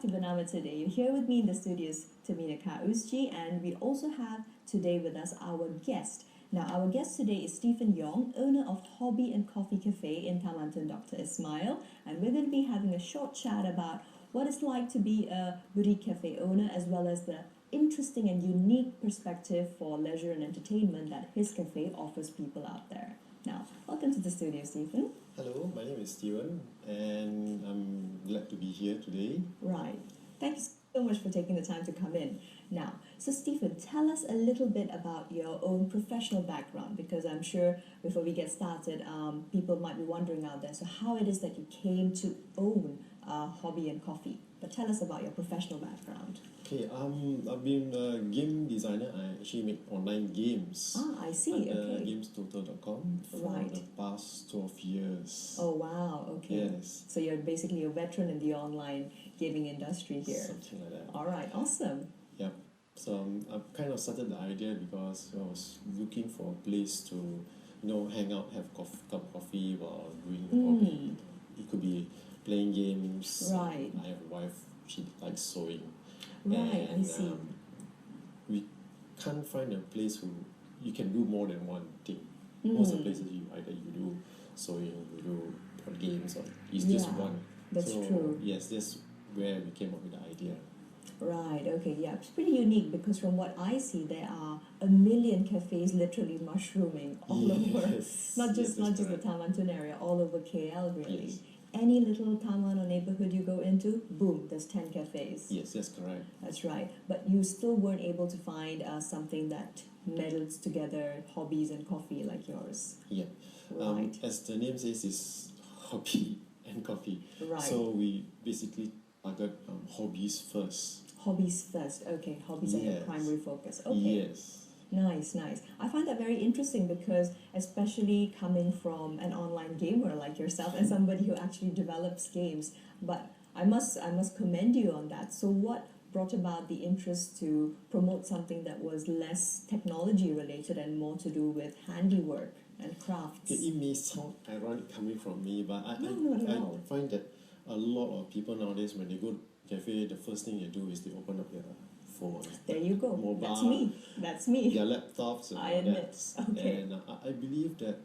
to Bernama today. You're here with me in the studios, Tamina Kausji, and we also have today with us our guest. Now, our guest today is Stephen Yong, owner of Hobby and Coffee Cafe in Taman Tun Dr. Ismail, and we're going to be having a short chat about what it's like to be a boutique cafe owner, as well as the interesting and unique perspective for leisure and entertainment that his cafe offers people out there. Now, welcome to the studio, Stephen. Hello, my name is Steven, and I'm glad to be here today. Right. Thanks so much for taking the time to come in. Now, so Stephen, tell us a little bit about your own professional background, because I'm sure before we get started, people might be wondering out there, so how it is that you came to own Hobby and Coffee. But tell us about your professional background. Okay, I've been a game designer. I actually make online games. Ah, I see, okay. GamesTotal.com for Right. the past 12 years. Oh, wow, okay. Yes. So you're basically a veteran in the online gaming industry here. Something like that. All right, awesome. Yeah. So I've kind of started the idea because I was looking for a place to, hang out, have cup of coffee while doing the hobby. It could be playing games. Right. I have a wife, she likes sewing. Right, And, I see. We can't find a place where you can do more than one thing. Most of the places either you do sewing, you do board games, or it's just one. That's true. Yes, that's where we came up with the idea. Right, okay, yeah. It's pretty unique because from what I see, there are a million cafes literally mushrooming all over. Not just the Taman Tun area, all over KL really. Yes. Any little taman or neighborhood you go into, boom, there's 10 cafes. Yes, that's correct. That's right. But you still weren't able to find something that meddles together hobbies and coffee like yours. Yeah. Right. As the name says, it's hobby and coffee. Right. So we basically target hobbies first. Hobbies first. Okay, hobbies are your primary focus. Okay. Yes. Nice, nice. I find that very interesting because especially coming from an online gamer like yourself and somebody who actually develops games, but I must commend you on that. So what brought about the interest to promote something that was less technology related and more to do with handiwork and crafts? It may sound ironic coming from me, but I find that a lot of people nowadays, when they go to cafe, the first thing they do is they open up their phone. There you go. Mobile. That's me. Their laptops. And I admit. Okay. And I believe that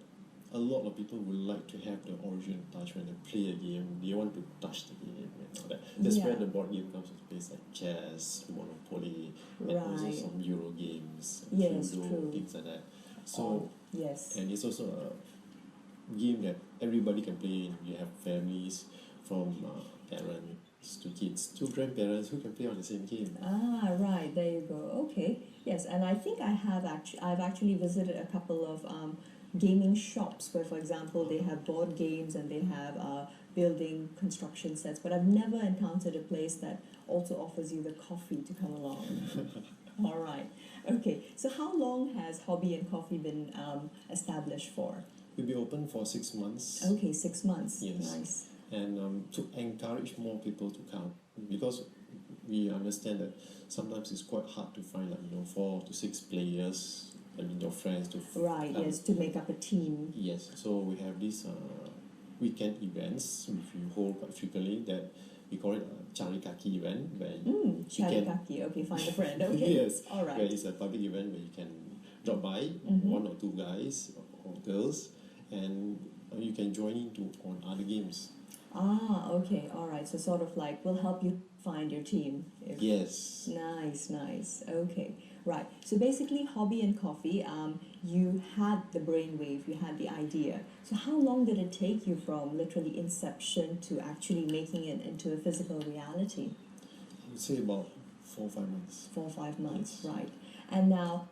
a lot of people would like to have the origin touch when they play a game. They want to touch the game and all that. That's where the board game comes into place, like chess, Monopoly, and also some Euro games, Ludo, things like that. So yes. And it's also a game that everybody can play. You have families from parents to kids, to grandparents who can play on the same game. Ah, right. There you go. Okay. Yes, and I think I've actually visited a couple of gaming shops where, for example, they have board games and they have building construction sets, but I've never encountered a place that also offers you the coffee to come along. All right. Okay. So how long has Hobby and Coffee been established for? We'll be open for 6 months. Okay, 6 months. Yes. Nice. And to encourage more people to come, because we understand that sometimes it's quite hard to find 4 to 6 players, your friends to yes, to make up a team. Yes, so we have these weekend events which we hold quite frequently, that we call it a Cari Kaki event, where Cari Kaki, okay, find a friend. Okay. Yes, all right. where it's a public event where you can drop by, 1 or 2 guys or girls, and you can join on other games. Ah, okay, all right. So sort of like we'll help you find your team. Yes. Nice. Okay, right. So basically, Hobby and Coffee, you had the brainwave, you had the idea. So how long did it take you from literally inception to actually making it into a physical reality? I would say about 4 or 5 months. 4 or 5 months, Yes. right. And now,